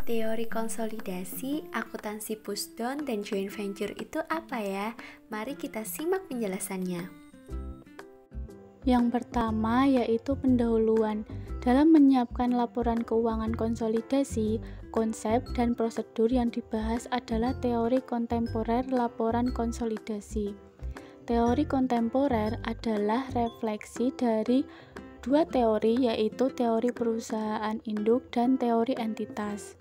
Teori konsolidasi, akuntansi pushdown, dan joint venture itu apa ya? Mari kita simak penjelasannya. Yang pertama yaitu pendahuluan. Dalam menyiapkan laporan keuangan konsolidasi, konsep dan prosedur yang dibahas adalah teori kontemporer laporan konsolidasi. Teori kontemporer adalah refleksi dari dua teori, yaitu teori perusahaan induk dan teori entitas.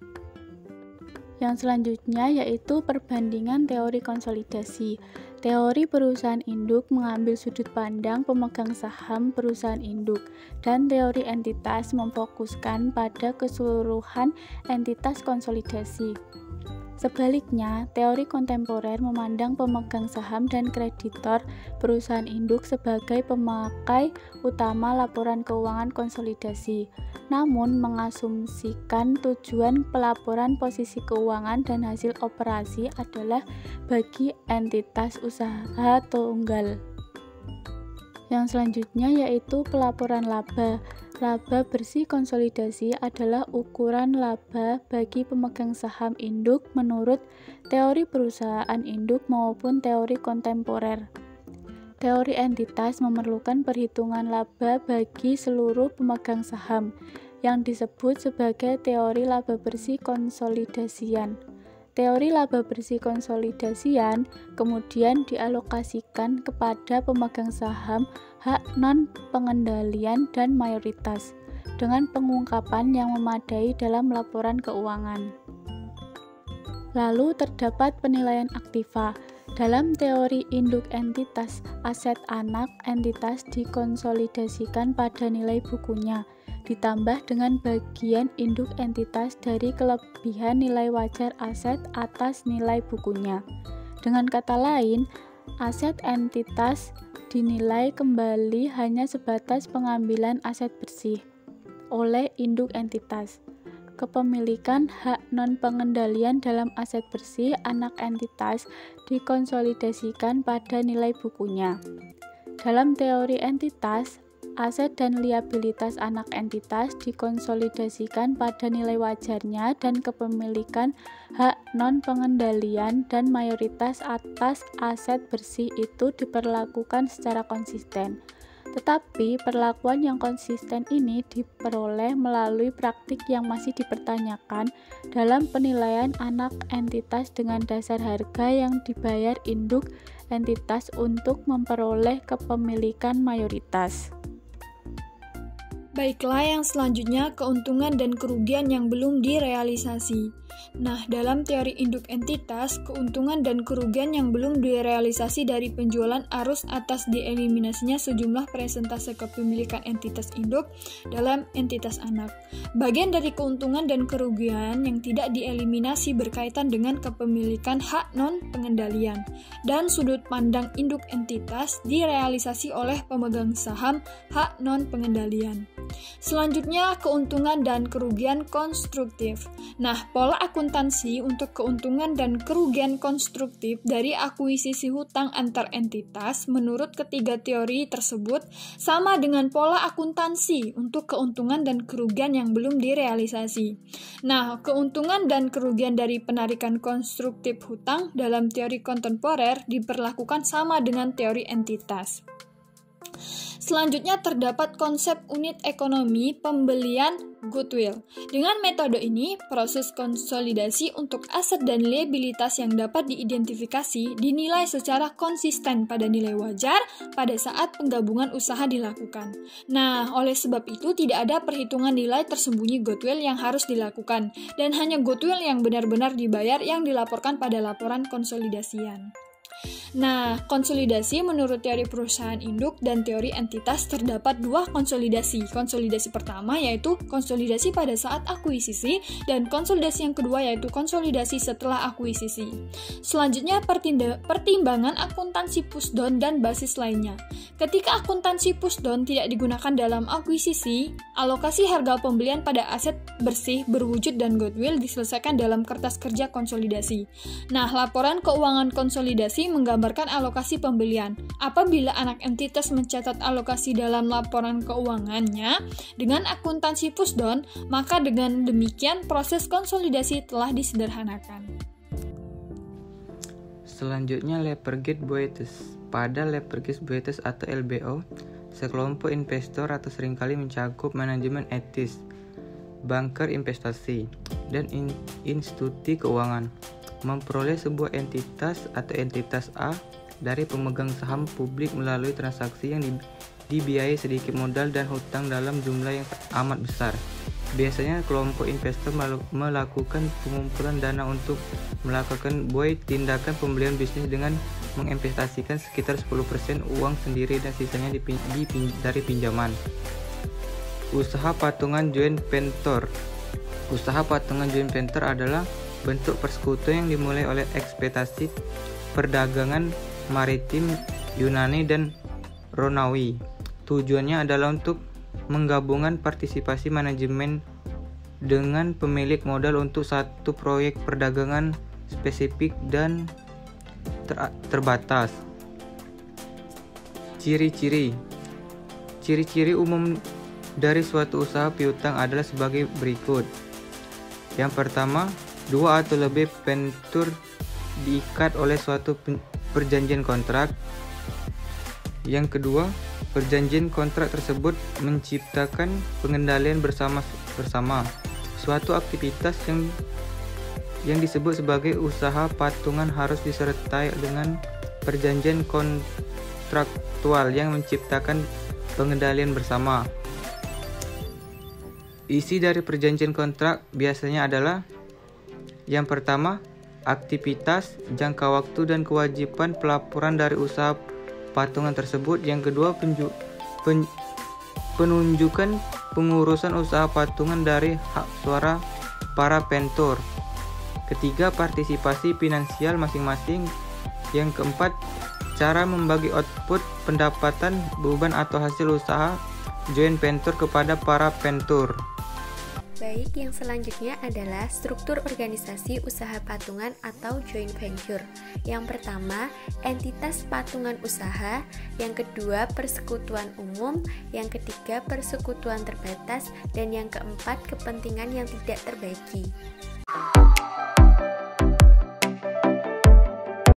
Yang selanjutnya yaitu perbandingan teori konsolidasi. Teori perusahaan induk mengambil sudut pandang pemegang saham perusahaan induk, dan teori entitas memfokuskan pada keseluruhan entitas konsolidasi. Sebaliknya, teori kontemporer memandang pemegang saham dan kreditor perusahaan induk sebagai pemakai utama laporan keuangan konsolidasi, namun mengasumsikan tujuan pelaporan posisi keuangan dan hasil operasi adalah bagi entitas usaha tunggal. Yang selanjutnya yaitu pelaporan laba. Laba bersih konsolidasi adalah ukuran laba bagi pemegang saham induk menurut teori perusahaan induk maupun teori kontemporer. Teori entitas memerlukan perhitungan laba bagi seluruh pemegang saham, yang disebut sebagai teori laba bersih konsolidasian. Teori laba bersih konsolidasian kemudian dialokasikan kepada pemegang saham, hak non-pengendalian, dan mayoritas, dengan pengungkapan yang memadai dalam laporan keuangan. Lalu terdapat penilaian aktiva. Dalam teori induk entitas, aset anak entitas dikonsolidasikan pada nilai bukunya, ditambah dengan bagian induk entitas dari kelebihan nilai wajar aset atas nilai bukunya. Dengan kata lain, aset entitas dinilai kembali hanya sebatas pengambilan aset bersih oleh induk entitas. Kepemilikan hak non-pengendalian dalam aset bersih anak entitas dikonsolidasikan pada nilai bukunya. Dalam teori entitas, aset dan liabilitas anak entitas dikonsolidasikan pada nilai wajarnya, dan kepemilikan hak non-pengendalian dan mayoritas atas aset bersih itu diperlakukan secara konsisten. Tetapi perlakuan yang konsisten ini diperoleh melalui praktik yang masih dipertanyakan dalam penilaian anak entitas dengan dasar harga yang dibayar induk entitas untuk memperoleh kepemilikan mayoritas. Baiklah, yang selanjutnya keuntungan dan kerugian yang belum direalisasi. Nah, dalam teori induk entitas, keuntungan dan kerugian yang belum direalisasi dari penjualan arus atas dieliminasinya sejumlah persentase kepemilikan entitas induk dalam entitas anak. Bagian dari keuntungan dan kerugian yang tidak dieliminasi berkaitan dengan kepemilikan hak non-pengendalian, dan sudut pandang induk entitas direalisasi oleh pemegang saham hak non-pengendalian. Selanjutnya, keuntungan dan kerugian konstruktif. Nah, pola akuntansi untuk keuntungan dan kerugian konstruktif dari akuisisi hutang antar entitas menurut ketiga teori tersebut sama dengan pola akuntansi untuk keuntungan dan kerugian yang belum direalisasi. Nah, keuntungan dan kerugian dari penarikan konstruktif hutang dalam teori kontemporer diperlakukan sama dengan teori entitas. Selanjutnya terdapat konsep unit ekonomi pembelian goodwill. Dengan metode ini, proses konsolidasi untuk aset dan liabilitas yang dapat diidentifikasi dinilai secara konsisten pada nilai wajar pada saat penggabungan usaha dilakukan. Nah, oleh sebab itu tidak ada perhitungan nilai tersembunyi goodwill yang harus dilakukan, dan hanya goodwill yang benar-benar dibayar yang dilaporkan pada laporan konsolidasian. Nah, konsolidasi menurut teori perusahaan induk dan teori entitas terdapat dua konsolidasi. Konsolidasi pertama yaitu konsolidasi pada saat akuisisi, dan konsolidasi yang kedua yaitu konsolidasi setelah akuisisi. Selanjutnya, pertimbangan akuntansi pushdown dan basis lainnya. Ketika akuntansi pushdown tidak digunakan dalam akuisisi, alokasi harga pembelian pada aset bersih berwujud dan goodwill diselesaikan dalam kertas kerja konsolidasi. Nah, laporan keuangan konsolidasi ini menggambarkan alokasi pembelian. Apabila anak entitas mencatat alokasi dalam laporan keuangannya dengan akuntansi Pusdon, maka dengan demikian proses konsolidasi telah disederhanakan. Selanjutnya, Leverage-Boetes. Pada Leverage-Boetes atau LBO, sekelompok investor atau seringkali mencakup manajemen etis, banker investasi, dan institusi keuangan memperoleh sebuah entitas atau entitas A dari pemegang saham publik melalui transaksi yang dibiayai sedikit modal dan hutang dalam jumlah yang amat besar. Biasanya kelompok investor melakukan pengumpulan dana untuk melakukan tindakan pembelian bisnis dengan menginvestasikan sekitar 10% uang sendiri dan sisanya dari pinjaman. Usaha patungan joint venture. Usaha patungan joint venture adalah bentuk persekutuan yang dimulai oleh ekspedisi perdagangan maritim Yunani dan Romawi. Tujuannya adalah untuk menggabungkan partisipasi manajemen dengan pemilik modal untuk satu proyek perdagangan spesifik dan terbatas. Ciri-ciri umum dari suatu usaha piutang adalah sebagai berikut. Yang pertama, dua atau lebih venture diikat oleh suatu perjanjian kontrak. Yang kedua, perjanjian kontrak tersebut menciptakan pengendalian bersama. Suatu aktivitas yang disebut sebagai usaha patungan harus disertai dengan perjanjian kontraktual yang menciptakan pengendalian bersama. Isi dari perjanjian kontrak biasanya adalah: yang pertama, aktivitas, jangka waktu, dan kewajiban pelaporan dari usaha patungan tersebut. Yang kedua, penunjukan pengurusan usaha patungan dari hak suara para venture. Ketiga, partisipasi finansial masing-masing. Yang keempat, cara membagi output, pendapatan, beban atau hasil usaha joint venture kepada para venture. Baik, yang selanjutnya adalah struktur organisasi usaha patungan atau joint venture. Yang pertama, entitas patungan usaha. Yang kedua, persekutuan umum. Yang ketiga, persekutuan terbatas. Dan yang keempat, kepentingan yang tidak terbagi.